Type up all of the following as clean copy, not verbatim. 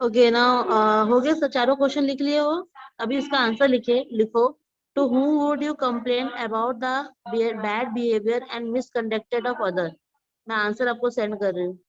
Okay ना। हो गया, तो चारों क्वेश्चन लिख लिए हो। अभी इसका आंसर लिखो। To who would you complain about the bad behaviour and misconducted of other. मैं आंसर आपको सेंड कर रही हूँ।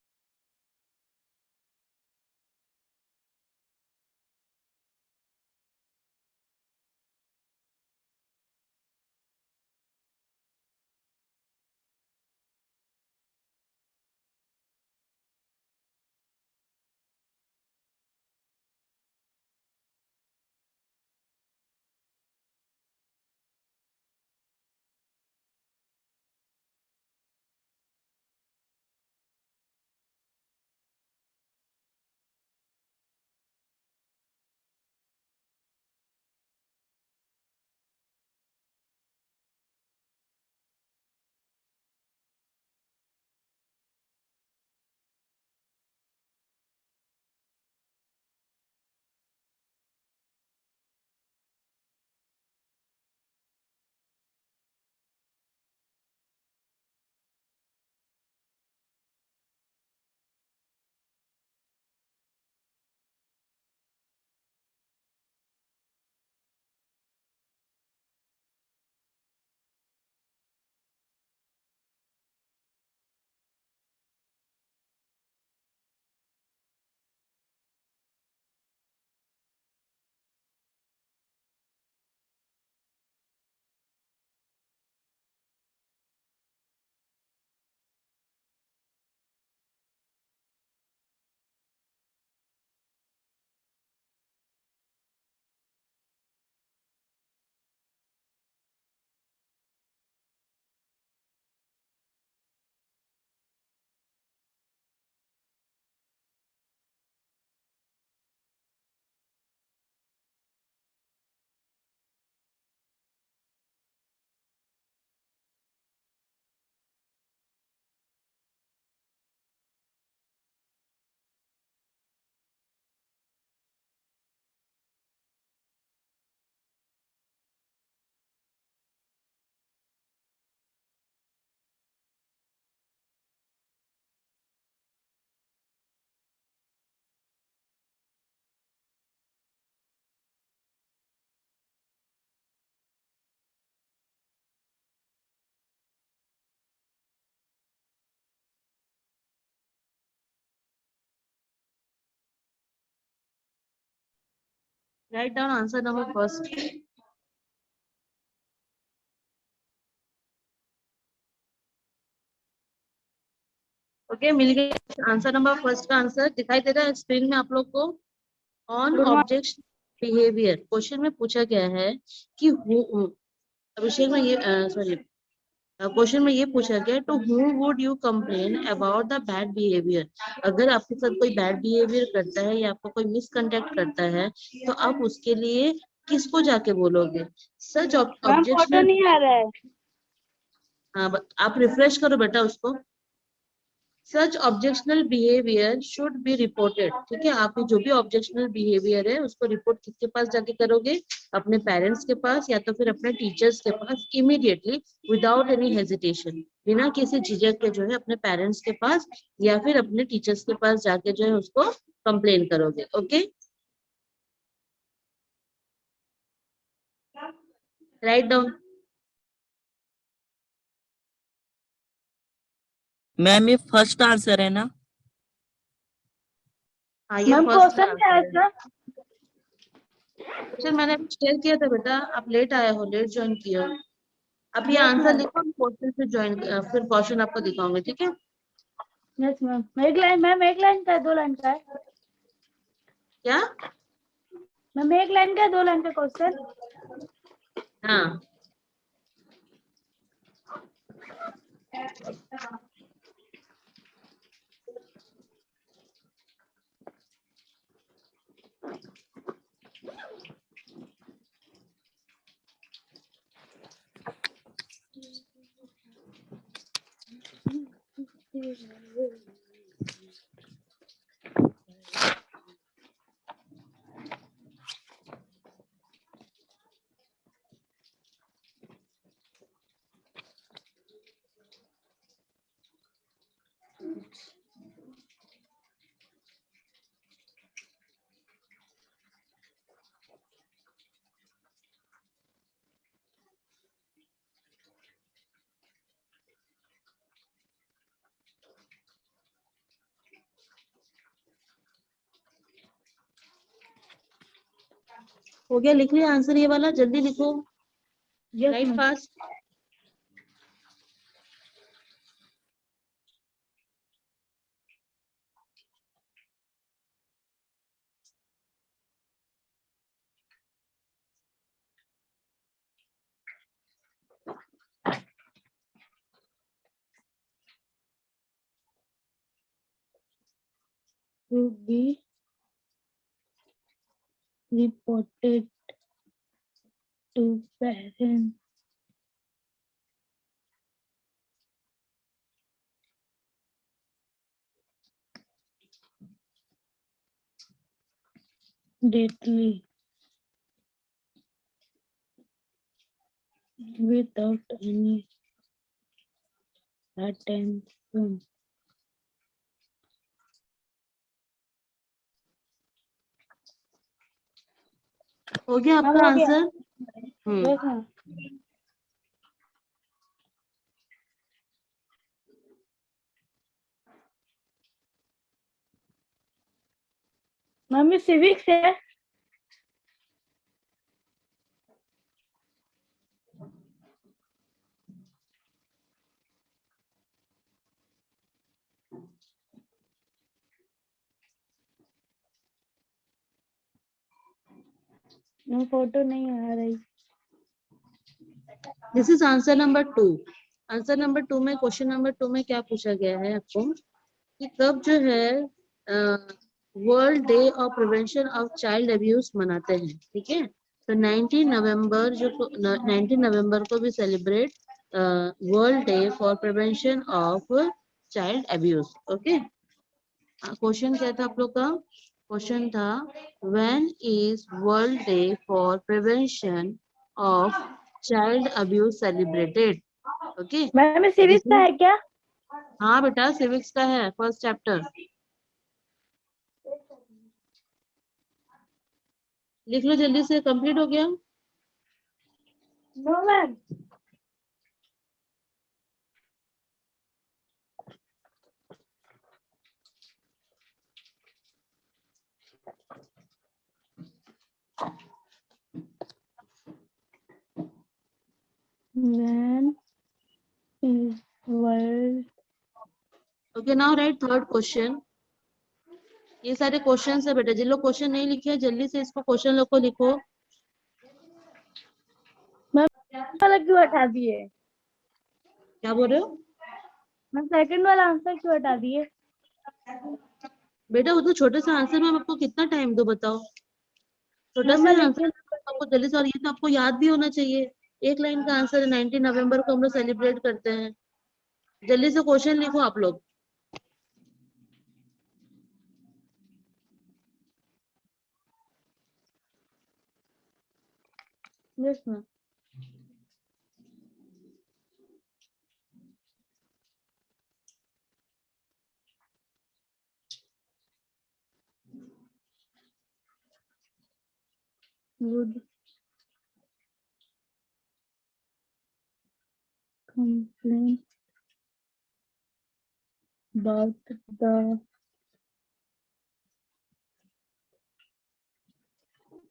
Write down answer number first. Okay, मिल गया आंसर नंबर फर्स्ट का आंसर दिखाई दे रहा है स्क्रीन में आप लोग को। On good morning. Object behaviour question में पूछा गया है कि अभिषेक में ये सॉरी, क्वेश्चन में ये पूछा गया to who would you complain about the bad behaviour. अगर आपके साथ कोई बैड बिहेवियर करता है या आपको कोई मिसकंडक्ट करता है तो आप उसके लिए किसको जाके बोलोगे। सच मैम फोटो ऑब्जेक्शनल। नहीं आ रहा है। हाँ, आप रिफ्रेश करो बेटा उसको। Such objectional behaviour should be reported. ठीक है, आप जो भी ऑब्जेक्शनल बिहेवियर है उसको रिपोर्ट किसके पास जाके करोगे, अपने पेरेंट्स के पास या तो फिर अपने टीचर्स के पास इमीडिएटली, विदाउट एनी हेजिटेशन, बिना किसी झिझक के जो है अपने पेरेंट्स के पास या फिर अपने टीचर्स के पास जाके जो है उसको कंप्लेन करोगे। Okay, write down. मैम ये फर्स्ट आंसर है ना? हाँ, ये मैम फर्स्ट क्वेश्चन क्या है आंसर है। सर? क्वेश्चन मैंने अभी शेयर किया था बेटा, आप लेट आए हो, लेट ज्वाइन किए हो। अब ये यस आंसर मैम। लिखो, क्वेश्चन से ज्वाइन, फिर क्वेश्चन आपको दिखाऊंगे। ठीक है, यस मैम। एक लाइन मैम, एक लाइन का है, 2 लाइन का है? क्या? मैम एक लाइन का है, 2 लाइन का क्वेश्चन? हाँ, हो गया, लिख लिया आंसर ये वाला, जल्दी लिखो, yes right ma'am. Fast. To be reported to parents daily without any attention. हो गया मैम आपका हो गया। आंसर? Yes ma'am. मैम ये सिविक्स है। फोटो नहीं आ रही। This is answer number 2। Answer number 2 में, क्वेश्चन नंबर 2 में क्या पूछा गया है आपको कि कब जो है world day of prevention of child abuse मनाते हैं, ठीक है। तो 19 नवंबर जो 19 नवंबर को भी celebrate world day for prevention of child abuse. Okay, question क्या था आप लोग का? क्वेश्चन था when is world day for prevention of child abuse celebrated. Okay, ma'am ये सिविक्स का है क्या? हाँ बेटा, सिविक्स का है, फर्स्ट चैप्टर। लिख लो जल्दी से, कंप्लीट हो गया। No ma'am. When is world okay, now write third question. ये सारे क्वेश्चन है बेटा, जिन लोग क्वेश्चन नहीं लिखे हैं जल्दी से इसको क्वेश्चन लोग को लिखो। वाला क्यों हटा दिए? क्या बोल रहे हो मैम सेकंड वाला आंसर क्यों हटा दिए? बेटा? वो तो छोटे से आंसर में हम आपको कितना टाइम दो बताओ, छोटा मैम सा मैं आंसर लिखने आपको जल्दी से, और ये तो आपको याद भी होना चाहिए। एक लाइन का आंसर है, 19 नवंबर को हम लोग सेलिब्रेट करते हैं। जल्दी से क्वेश्चन लिखो आप लोग। Yes ma'am. would complain about the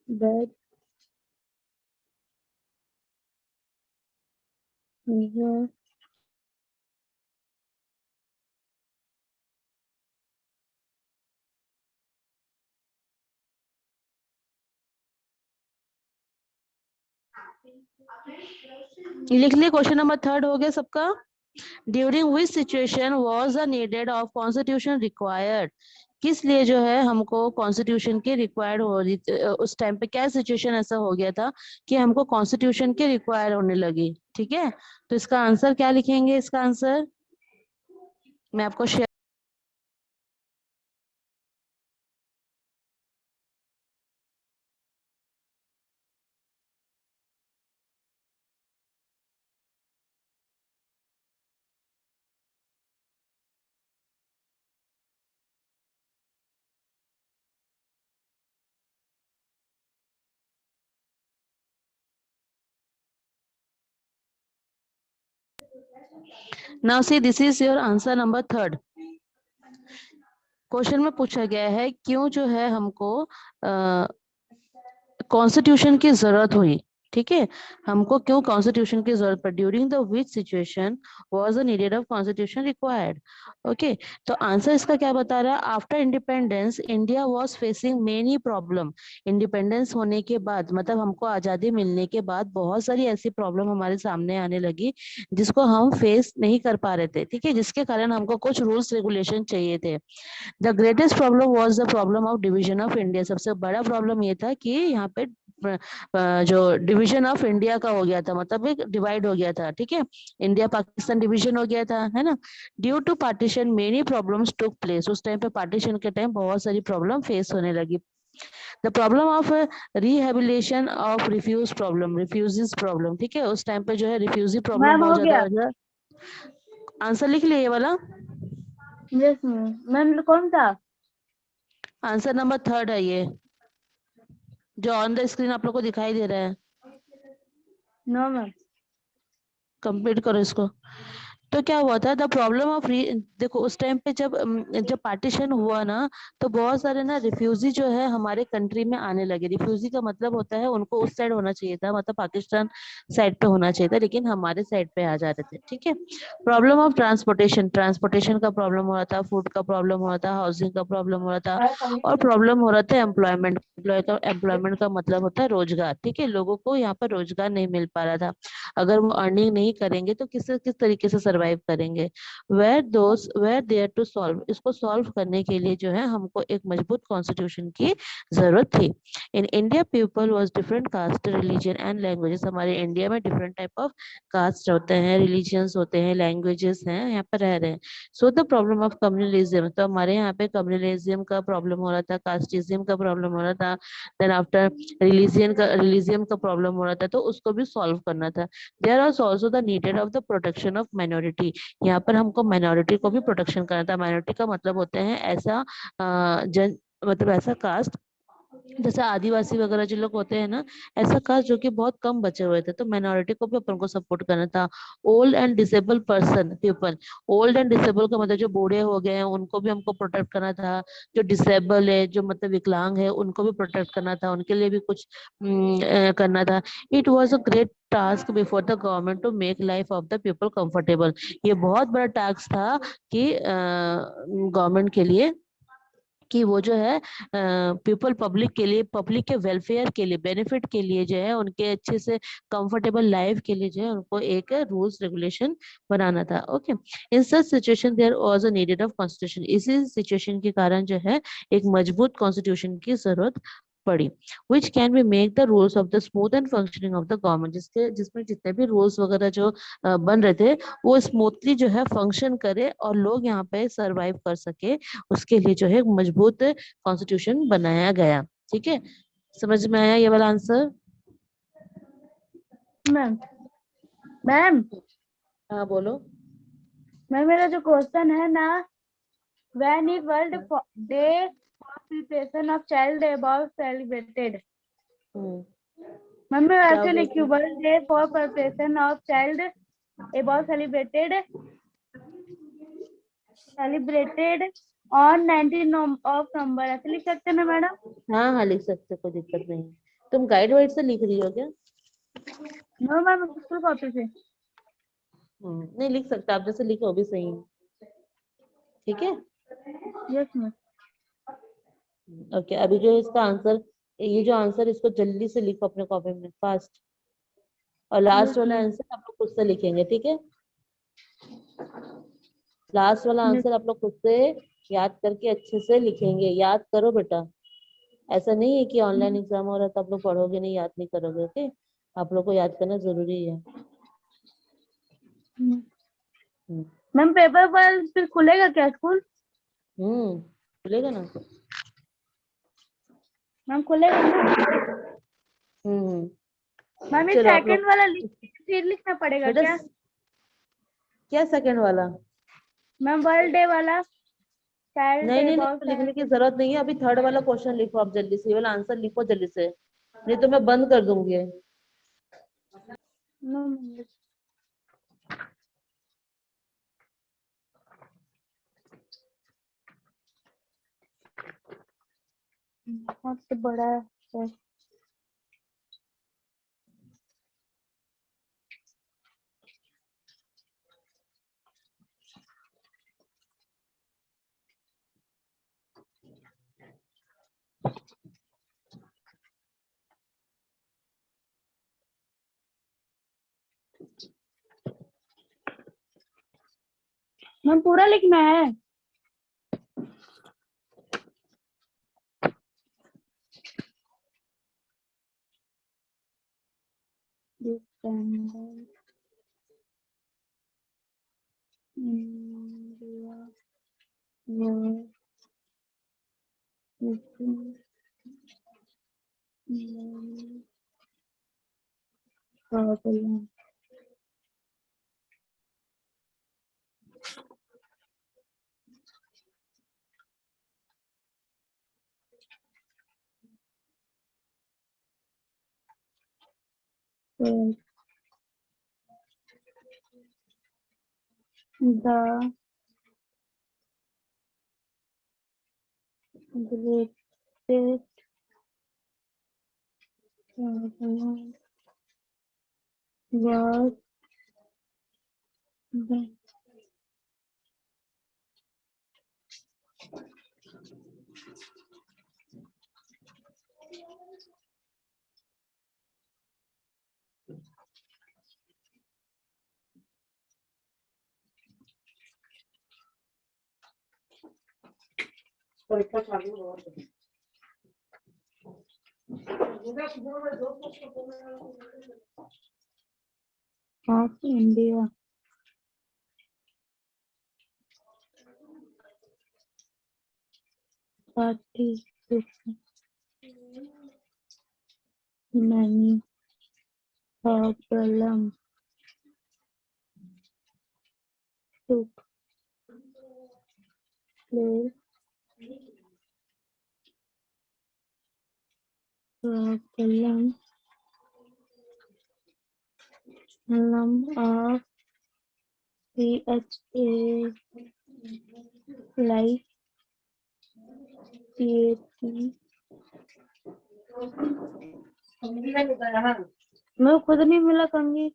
that the लिख लिए, क्वेश्चन नंबर थर्ड हो गया सबका। During which situation was the needed of constitution required. किस लिए जो है हमको कॉन्स्टिट्यूशन की रिक्वायर्ड हो रही, उस टाइम पे क्या सिचुएशन ऐसा हो गया था कि हमको कॉन्स्टिट्यूशन की रिक्वायर होने लगी, ठीक है। तो इसका आंसर क्या लिखेंगे? इसका आंसर मैं आपको share. Now see this is your answer number third. Question में पूछा गया है क्यों जो है हमको कॉन्स्टिट्यूशन की जरूरत हुई, ठीक है, हमको क्यों कॉन्स्टिट्यूशन की जरूरत पड़ी, during the which situation was the needed of constitution required. Okay, तो आंसर इसका क्या बता रहा है, after independence India was facing many problem. Independence होने के बाद, मतलब हमको आजादी मिलने के बाद बहुत सारी ऐसी प्रॉब्लम हमारे सामने आने लगी जिसको हम फेस नहीं कर पा रहे थे, ठीक है, जिसके कारण हमको कुछ रूल्स रेगुलेशन चाहिए थे। The greatest problem was the problem of division of India. सबसे बड़ा प्रॉब्लम ये था कि यहाँ पे जो डिवीजन ऑफ इंडिया का हो गया था, मतलब एक डिवाइड हो गया था, ठीक है, इंडिया पाकिस्तान डिवीजन हो गया था, है ना। Due to partition many problems took place. उस टाइम पे पार्टीशन के टाइम बहुत सारी प्रॉब्लम फेस होने लगी। The problem of rehabilitation of refuge problem, refugees problem, ठीक है, उस टाइम पे जो है रिफ्यूजी प्रॉब्लम मैम बहुत हो ज्यादा गया। हो गया। आंसर लिख लिए ये वाला, यस मैम। मैम कौन था? आंसर नंबर 3 है ये, जो ऑन द स्क्रीन आप लोग को दिखाई दे रहा है। No ma'am. कंप्लीट करो इसको। तो क्या हुआ था, द प्रॉब्लम ऑफ, देखो उस टाइम पे जब पार्टीशन हुआ ना, तो बहुत सारे ना रिफ्यूजी जो है हमारे कंट्री में आने लगे। रिफ्यूजी का मतलब होता है उनको उस साइड होना चाहिए था, मतलब पाकिस्तान साइड पे होना चाहिए था, लेकिन हमारे साइड पे आ जा रहे थे, ठीक है। प्रॉब्लम ऑफ ट्रांसपोर्टेशन, ट्रांसपोर्टेशन का प्रॉब्लम हो रहा था, फूड का प्रॉब्लम हो रहा था, हाउसिंग का प्रॉब्लम हो रहा था, और प्रॉब्लम हो रहा था एम्प्लॉयमेंट। एम्प्लॉयमेंट का मतलब होता है रोजगार, ठीक है, लोगों को यहाँ पर रोजगार नहीं मिल पा रहा था। अगर वो अर्निंग नहीं करेंगे तो किस तरीके से सरवाइव करेंगे। वेर देयर टू सॉल्व, इसको सॉल्व करने के लिए जो है हमको एक मजबूत कॉन्स्टिट्यूशन की जरूरत थी। In India people was different caste, religion and languages. हमारे इंडिया में डिफरेंट टाइप ऑफ कास्ट होते हैं, रिलीजियंस होते हैं, लैंग्वेजेस हैं, यहाँ पर रह रहे हैं। So the problem of communalism, तो हमारे यहाँ पे कम्युनलिज्म का प्रॉब्लम हो रहा था, कास्टिज्म का प्रॉब्लम हो रहा था, देन आफ्टर रिलीजियन का प्रॉब्लम हो रहा था, तो उसको भी सॉल्व करना था। There was also the needed of the protection of minority. यहाँ पर हमको माइनॉरिटी को भी प्रोटेक्शन करना था। माइनॉरिटी का मतलब होते हैं ऐसा जन, मतलब ऐसा कास्ट, जैसे आदिवासी वगैरह जो लोग होते हैं ना, ऐसा कास्ट जो कि बहुत कम बचे हुए थे, तो माइनॉरिटी को भी अपन को सपोर्ट करना था। Old and disable person people, old and disable का मतलब जो बूढ़े हो गए हैं उनको भी हमको प्रोटेक्ट करना था। जो डिसेबल है, जो मतलब विकलांग है, उनको भी प्रोटेक्ट करना था, उनके लिए भी कुछ करना था। It was a great task before the government to make life of the people comfortable. ये बहुत बड़ा टास्क था कि गवर्नमेंट के लिए, कि वो जो है पीपल, पब्लिक के लिए, पब्लिक के वेलफेयर के लिए, बेनिफिट के लिए जो है, उनके अच्छे से कंफर्टेबल लाइफ के लिए जो है उनको एक रूल्स रेगुलेशन बनाना था। Okay, in such situation there was a needed of constitution. इसी सिचुएशन के कारण जो है एक मजबूत कॉन्स्टिट्यूशन की जरूरत पड़ी, which can be make the rules of the smooth and functioning of the government, जिसके जिसमें जितने भी रूल्स वगैरह जो बन रहे थे वो स्मूथली जो है फंक्शन करे और लोग यहाँ पे सरवाइव कर सके, उसके लिए जो है एक मजबूत कॉन्स्टिट्यूशन बनाया गया। ठीक है, समझ में आया ये वाला आंसर? मैम। मैम हाँ बोलो। मैम मेरा जो क्वेश्चन है ना, when is world day for preparation of child about celebrated. Hmm, ma'am मैं क्या ऐसे लिखी बोलते हूँ, world day for preparation of child about celebrated on 19 of November, ऐसे लिख सकते हैं ना मैडम? हाँ हाँ लिख सकते, कोई दिक्कत नहीं। तुम गाइड वाइड से लिख रही हो क्या? नो मैम, स्कूल कॉपी से। नहीं लिख सकते, आप जैसे लिखो भी सही है। ठीक है, यस मैम। ओके, अभी जो इसका आंसर, ये जो आंसर, इसको जल्दी से लिखो अपने कॉपी में फास्ट, और लास्ट यस वाला मैम। आंसर आप लोग खुद से लिखेंगे, ठीक है। लास्ट वाला यस। आंसर आप लोग खुद से याद करके अच्छे से लिखेंगे, याद करो बेटा। ऐसा नहीं है कि ऑनलाइन एग्जाम हो रहा है तो आप लोग पढ़ोगे नहीं, याद नहीं करोगे, ओके। आप लोग को याद करना जरूरी है। हम्म मैम पेपर पर फिर खुलेगा क्या स्कूल? खुलेगा ना। मैम खुलेगा ना? हम्म मैम ये चलो आप सेकंड लोग, वाला फिर लिखना पड़ेगा बेटा क्या? क्या सेकंड वाला? मैम वर्ल्ड डे वाला, चाइल्ड नहीं डे नहीं नहीं, बहुत तो लिखने की जरूरत नहीं है, अभी थर्ड वाला क्वेश्चन लिखो आप जल्दी से, ये वाला आंसर लिखो जल्दी से, नहीं तो मैं बंद कर दूंगी। नो। बहुत बड़ा है। मैम पूरा लिखना है। December, India was written in problem. So the greatest problem was the of India. Participants, many problems took place. Problem of PHA life creating. मैं खुद नहीं मिला कंगी।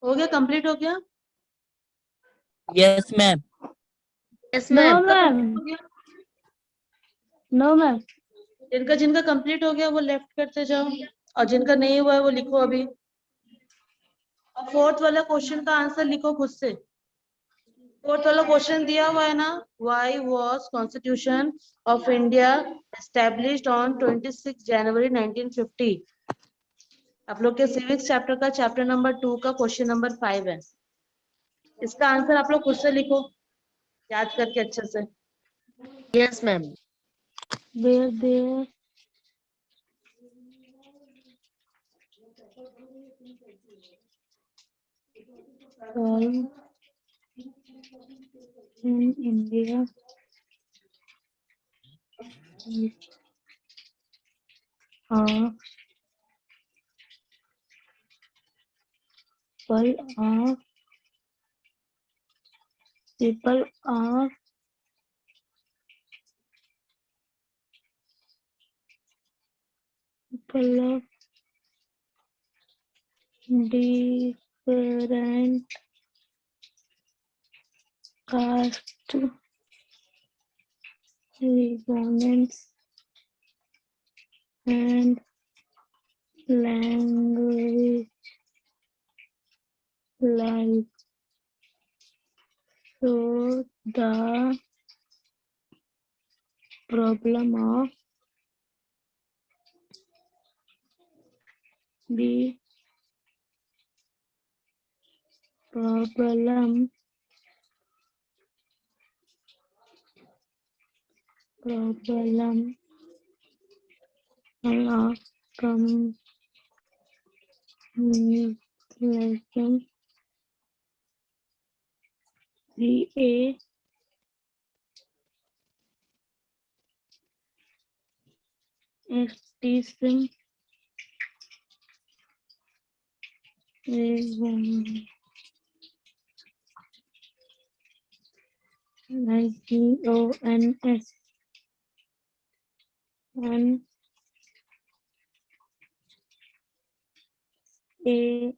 हो गया, कंप्लीट हो गया? Yes, ma'am. Yes no ma'am. Ma'am, हो गया? No ma'am. जिनका जिनका कंप्लीट हो गया वो लेफ्ट करते जाओ, और जिनका नहीं हुआ है वो लिखो अभी। और फोर्थ वाला क्वेश्चन का आंसर लिखो खुद से। फोर्थ वाला क्वेश्चन दिया हुआ है ना, why was constitution of India established on 26 जनवरी 1950। आप लोग के सिविक्स चैप्टर का चैप्टर नंबर 2 का क्वेश्चन नंबर 5 है। इसका आंसर आप लोग खुद से लिखो, याद करके अच्छे से। Yes, ma'am. Where there all in India are people are people of different caste, religions, and language life. So the problem of the problem of communication the aesthetism is GONS and sorry,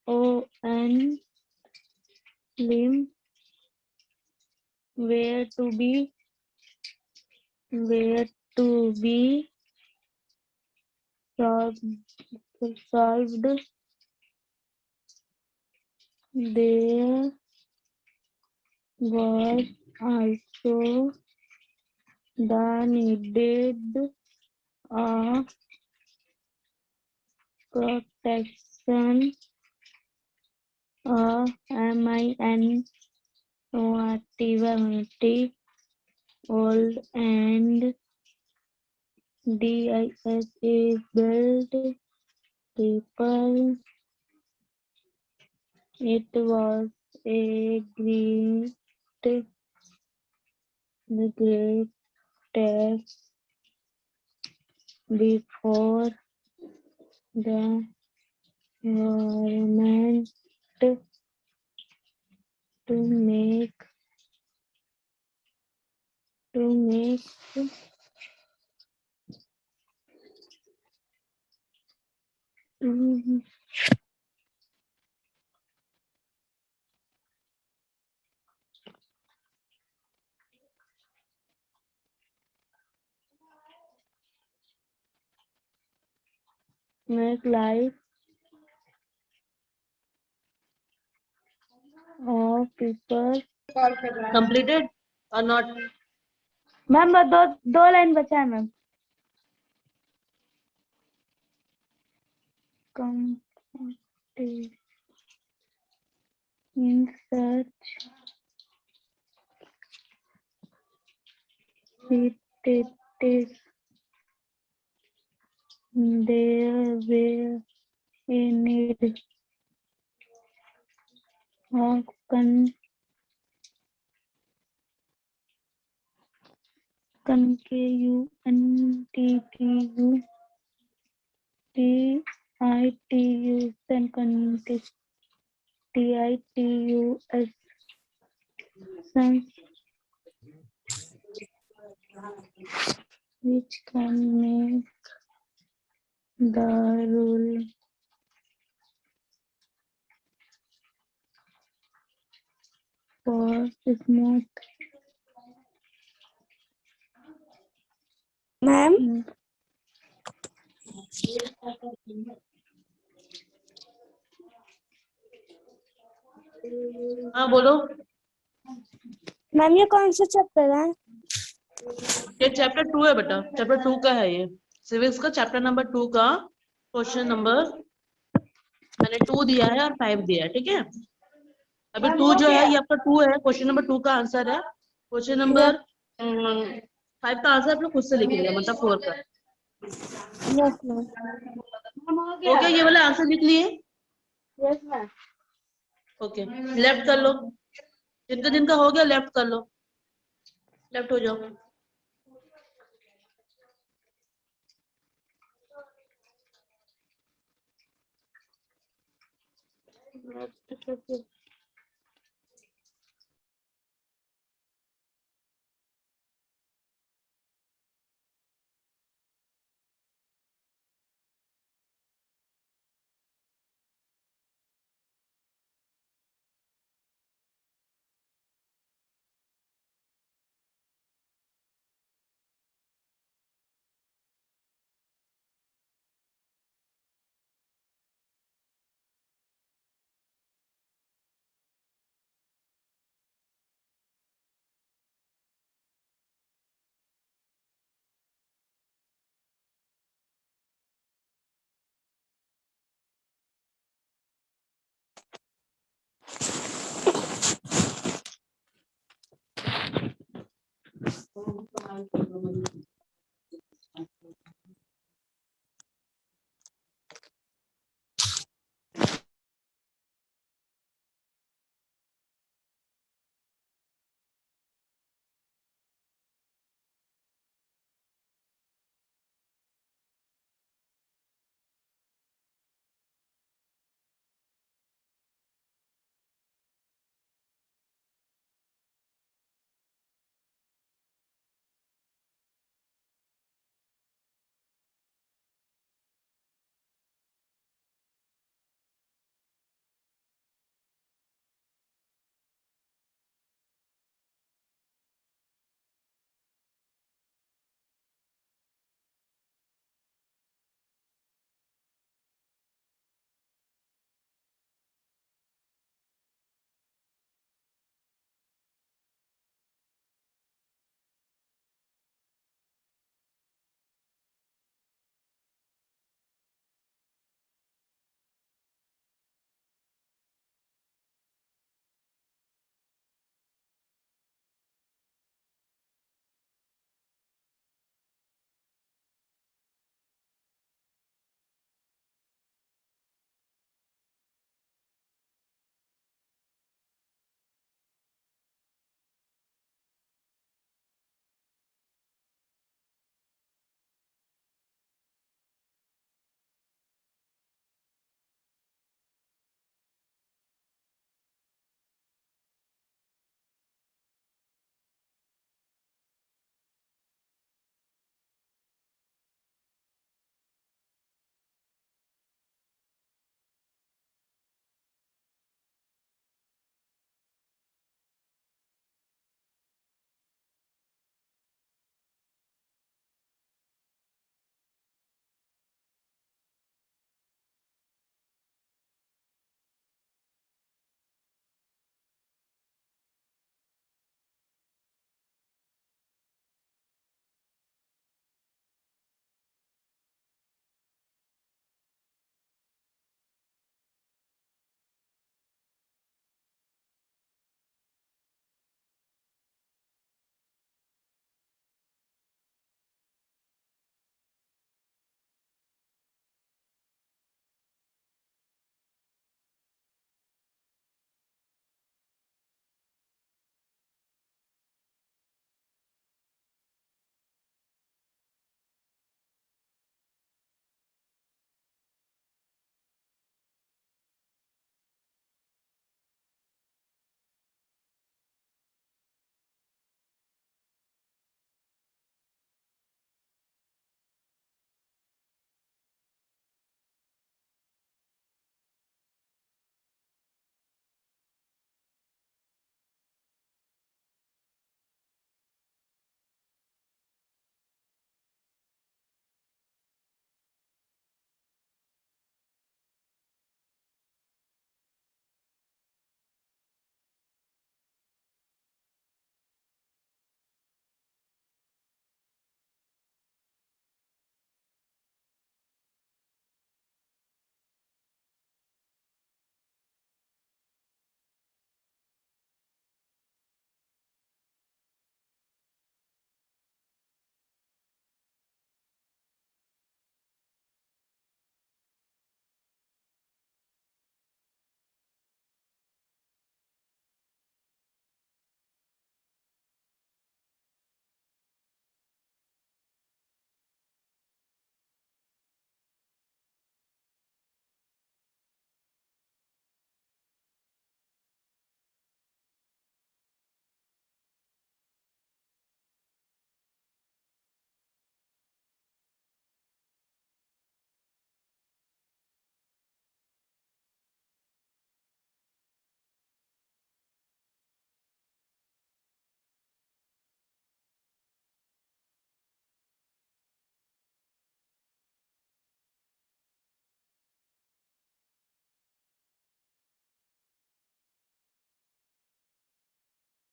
REGION, limb, where to be solved. There was also the needed protection minority, old and disabled people. It was a great step before the government to make to make life of people. Completed or not? Ma'am बस दो line बचा है ma'am. In such states, there were a need of TITUS and TITUS which can make the rule for smooth. Ma'am हाँ बोलो. Ma'am ये कौन सा chapter है? ये चैप्टर 2 है बेटा, चैप्टर 2 का है ये. सिविक्स का चैप्टर नंबर 2 का क्वेश्चन नंबर मैंने 2 दिया है और 5 दिया है. ठीक है, अभी 2 जो है ये आपका 2 है, क्वेश्चन नंबर 2 का आंसर है. क्वेश्चन नंबर 5 का आंसर आप लोग खुद से लिखेंगे, मतलब 4 का. Yes ma'am. ओके, ये वाला आंसर लिख लिए. Yes ma'am. ओके, लेफ्ट कर लो. जिनका हो गया लेफ्ट कर लो, लेफ्ट हो जाओ.